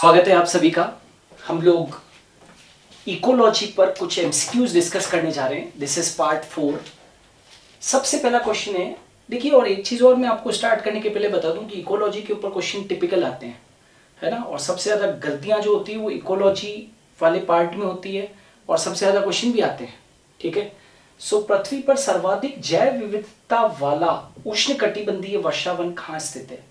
स्वागत है आप सभी का। हम लोग इकोलॉजी पर कुछ एमसीक्यूज डिस्कस करने जा रहे हैं। This is part 4। सबसे पहला क्वेश्चन है, देखिए, और एक चीज और मैं आपको स्टार्ट करने के पहले बता दूं कि इकोलॉजी के ऊपर क्वेश्चन टिपिकल आते हैं, है ना। और सबसे ज्यादा गलतियां जो होती है वो इकोलॉजी वाले पार्ट में होती है और सबसे ज्यादा क्वेश्चन भी आते हैं, ठीक है। सो पृथ्वी पर सर्वाधिक जैव विविधता वाला उष्णकटिबंधीय वर्षावन कहाँ स्थित है?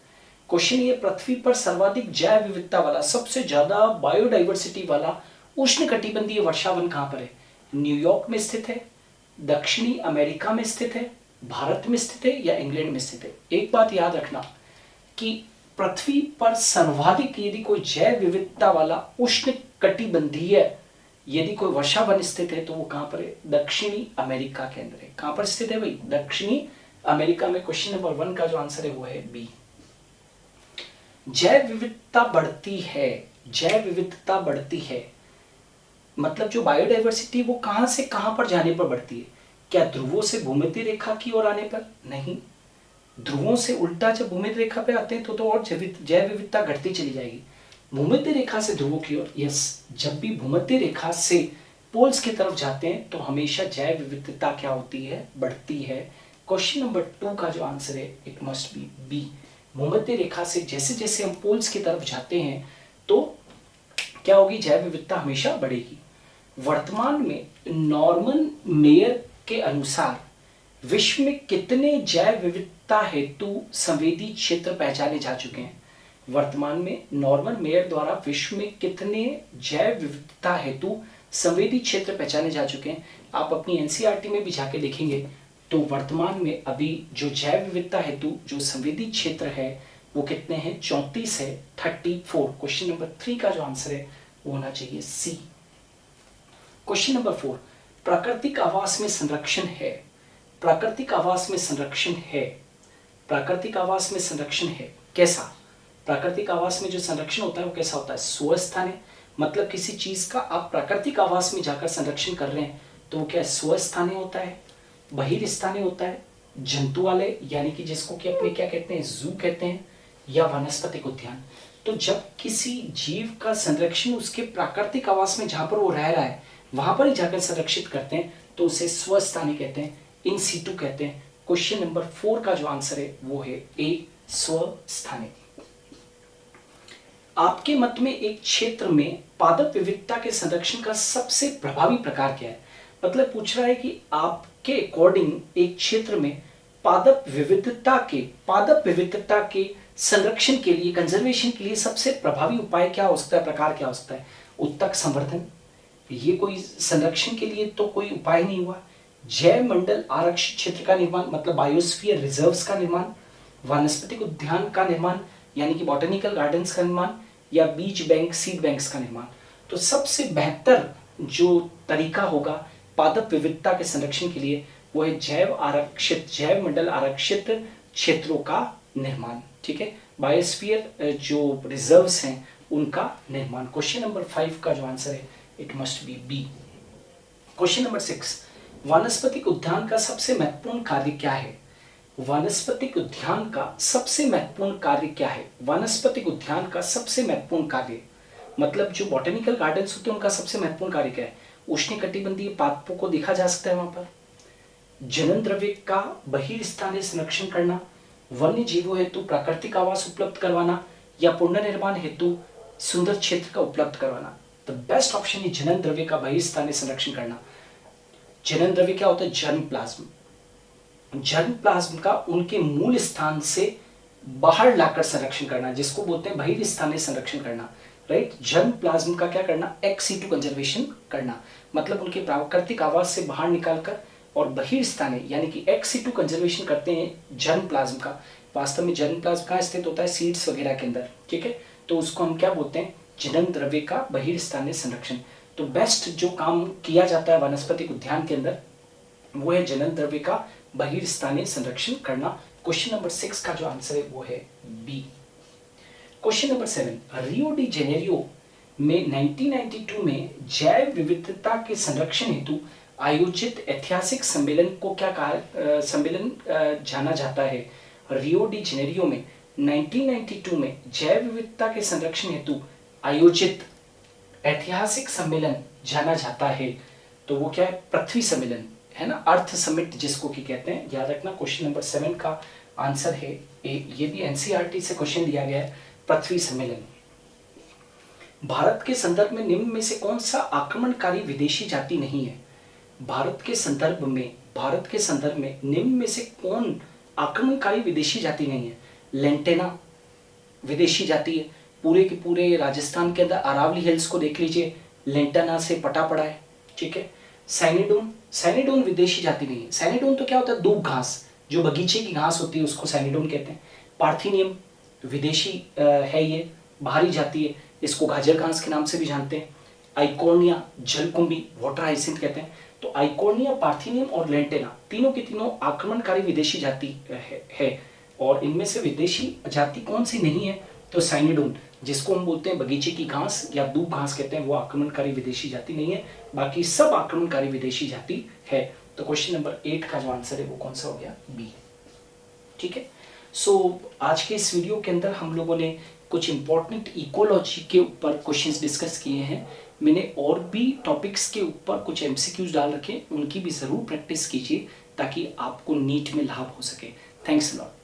क्वेश्चन ये, पृथ्वी पर सर्वाधिक जैव विविधता वाला, सबसे ज्यादा बायोडाइवर्सिटी वाला उष्णकटिबंधीय वर्षावन कहां पर है? न्यूयॉर्क में स्थित है, दक्षिणी अमेरिका में स्थित है, भारत में स्थित है या इंग्लैंड में स्थित है? एक बात याद रखना कि पृथ्वी पर सर्वाधिक यदि कोई जैव विविधता वाला उष्णकटिबंधीय यदि कोई वर्षावन स्थित है तो वो कहां पर है? दक्षिणी अमेरिका के अंदर है। कहां पर स्थित है भाई? दक्षिणी अमेरिका में। क्वेश्चन नंबर 1 का जो आंसर है वो है बी। जैव विविधता बढ़ती है, जैव विविधता बढ़ती है मतलब जो बायोडाइवर्सिटी वो कहां से कहां पर जाने पर बढ़ती है? क्या ध्रुवों से भूमध्य रेखा की ओर आने पर? नहीं, ध्रुवों से उल्टा जब भूमध्य रेखा पे आते हैं तो और जैव विविधता घटती चली जाएगी। भूमध्य रेखा से ध्रुवों की ओर, यस, जब भी भूमध्य रेखा से पोल्स की तरफ जाते हैं तो हमेशा जैव विविधता क्या होती है? बढ़ती है। क्वेश्चन नंबर 2 का जो आंसर है इट मस्ट बी बी। भूमध्य रेखा से जैसे जैसे हम पोल्स की तरफ जाते हैं तो क्या होगी? जैव विविधता हमेशा बढ़ेगी। वर्तमान में नॉर्मन मेयर के अनुसार विश्व में कितने जैव विविधता हेतु संवेदी क्षेत्र पहचाने जा चुके हैं? वर्तमान में नॉर्मन मेयर द्वारा विश्व में कितने जैव विविधता हेतु संवेदी क्षेत्र पहचाने जा चुके हैं? आप अपनी एनसीईआरटी में भी जाके देखेंगे तो वर्तमान में अभी जो जैव विविधता हेतु जो संवेदी क्षेत्र है वो कितने हैं? 34 है, 34। क्वेश्चन नंबर 3 का जो आंसर है वो होना चाहिए सी। क्वेश्चन नंबर 4, प्राकृतिक आवास में संरक्षण है। प्राकृतिक आवास में संरक्षण है, प्राकृतिक आवास में संरक्षण है कैसा? प्राकृतिक आवास में जो संरक्षण होता है वो कैसा होता है? स्वस्थानीय, मतलब किसी चीज का आप प्राकृतिक आवास में जाकर संरक्षण कर रहे हैं तो वो क्या स्वस्थानीय होता है, बहिर्स्थानीय होता है, जंतुआलय यानी कि जिसको कि अपने क्या कहते हैं? जू कहते हैं, या वनस्पतिक उद्यान। तो जब किसी जीव का संरक्षण उसके प्राकृतिक आवास में जहां पर वो रह रहा है वहां पर ही जाकर संरक्षित करते हैं तो उसे स्वस्थानीय कहते हैं, इन सीटू कहते हैं। क्वेश्चन नंबर 4 का जो आंसर है वो है ए, स्वस्थानीय। आपके मत में एक क्षेत्र में पादप विविधता के संरक्षण का सबसे प्रभावी प्रकार क्या है? मतलब पूछ रहा है कि आपके अकॉर्डिंग एक क्षेत्र में पादप विविधता के संरक्षण के लिए, कंजर्वेशन के लिए सबसे प्रभावी उपाय क्या हो सकता है, प्रकार क्या हो सकता है? उत्तक संवर्धन, ये कोई संरक्षण के लिए तो कोई उपाय नहीं हुआ। जैव मंडल आरक्षित क्षेत्र का निर्माण मतलब बायोस्फीयर रिजर्व्स का निर्माण, वनस्पतिक उद्यान का निर्माण यानी कि बॉटनिकल गार्डन्स का निर्माण, या बीज बैंक, सीड बैंक्स का निर्माण। तो सबसे बेहतर जो तरीका होगा पादप विविधता के संरक्षण के लिए वो है जैव मंडल आरक्षित क्षेत्रों का निर्माण, ठीक है, बायोस्फीयर जो रिजर्व्स हैं उनका निर्माण। क्वेश्चन नंबर 5 का जो आंसर है it must be B. Question number 6, वानस्पतिक उद्यान का सबसे महत्वपूर्ण कार्य क्या है? वानस्पतिक उद्यान का सबसे महत्वपूर्ण कार्य क्या है? वानस्पतिक उद्यान का सबसे महत्वपूर्ण कार्य मतलब जो बॉटनिकल गार्डन्स होते हैं उनका सबसे महत्वपूर्ण कार्य क्या है? उष्णकटिबंधीय पादपों को देखा जा सकता है वहां पर, जनन द्रव्य का बहिर्स्थानीय संरक्षण करना, वन्य जीवों हेतु प्राकृतिक आवास उपलब्ध करवाना, या पुनर्निर्माण हेतु सुंदर क्षेत्र का उपलब्ध करवाना। द बेस्ट ऑप्शन है जनन द्रव्य का बहिर्स्थानीय संरक्षण करना। जनन द्रव्य क्या होता है? Germ plasm. जर्म प्लाज्म का उनके मूल स्थान से बाहर लाकर संरक्षण करना, जिसको बोलते हैं बहिर्स्थानीय संरक्षण करना, राइट। जर्म प्लाज्म का क्या करना? एक्स सीटू कंजर्वेशन करना, मतलब उनके प्राकृतिक आवास से बाहर निकालकर और बहिर्स्थानीय यानी कि एक्स सीटू कंजर्वेशन करते हैं जर्म प्लाज्म का। वास्तव में जर्म प्लाज्म कहाँ स्थित होता है? सीड्स वगैरह के अंदर, ठीक है। तो उसको हम क्या बोलते हैं? जनन द्रव्य का बहिर्स्थानीय संरक्षण। तो बेस्ट जो काम किया जाता है वनस्पतिक उद्यान के अंदर वो है जनन द्रव्य का बहिर्स्थानीय संरक्षण करना। क्वेश्चन नंबर 6 का जो आंसर है वो है B. Question number 7, Rio de Janeiro में 1992 में जैव विविधता के संरक्षण हेतु आयोजित ऐतिहासिक सम्मेलन को क्या कहा सम्मेलन जाना जाता है? रियो डी जेनेरियो में 1992 में जैव विविधता के संरक्षण हेतु आयोजित ऐतिहासिक सम्मेलन जाना जाता है, तो वो क्या है? पृथ्वी सम्मेलन है ना, अर्थ समिट जिसको की कहते हैं। याद रखना क्वेश्चन नंबर 7 का आंसर है ये भी एनसीईआरटी से क्वेश्चन दिया गया है, पृथ्वी सम्मेलन। भारत के संदर्भ में निम्न में से कौन सा आक्रमणकारी विदेशी जाति नहीं है? भारत के संदर्भ में निम्न में से कौन आक्रमणकारी विदेशी जाति नहीं है? लेंटेना विदेशी जाति है, पूरे के पूरे राजस्थान के अंदर अरावली हिल्स को देख लीजिए, लेंटेना से पटा पड़ा है, ठीक है। सैनिडोन विदेशी जाति नहीं है। सैनिडोन तो क्या होता है? दूब घास, जो बगीचे की घास होती है उसको सैनिडोन कहते हैं। पार्थिनियम विदेशी है, ये बाहरी जाति है, इसको गाजर घास के नाम से भी जानते हैं। आइकोर्निया जलकुंभी, वाटर हाइसिंथ कहते हैं। तो आइकोर्निया, पार्थिनियम और लेंटेना तीनों के तीनों आक्रमणकारी विदेशी जाति है। और इनमें से विदेशी जाति कौन सी नहीं है? तो सैनिडोन, जिसको हम बोलते हैं बगीचे की घास या दूब घास कहते हैं, वो आक्रमणकारी विदेशी जाति नहीं है, बाकी सब आक्रमणकारी विदेशी जाति है। तो क्वेश्चन नंबर 8 का जो आंसर है वो कौन सा हो गया? बी, ठीक है। सो आज के इस वीडियो के अंदर हम लोगों ने कुछ इंपॉर्टेंट इकोलॉजी के ऊपर क्वेश्चंस डिस्कस किए हैं। मैंने और भी टॉपिक्स के ऊपर कुछ एमसीक्यूज डाल रखे, उनकी भी जरूर प्रैक्टिस कीजिए ताकि आपको नीट में लाभ हो सके। Thanks a lot.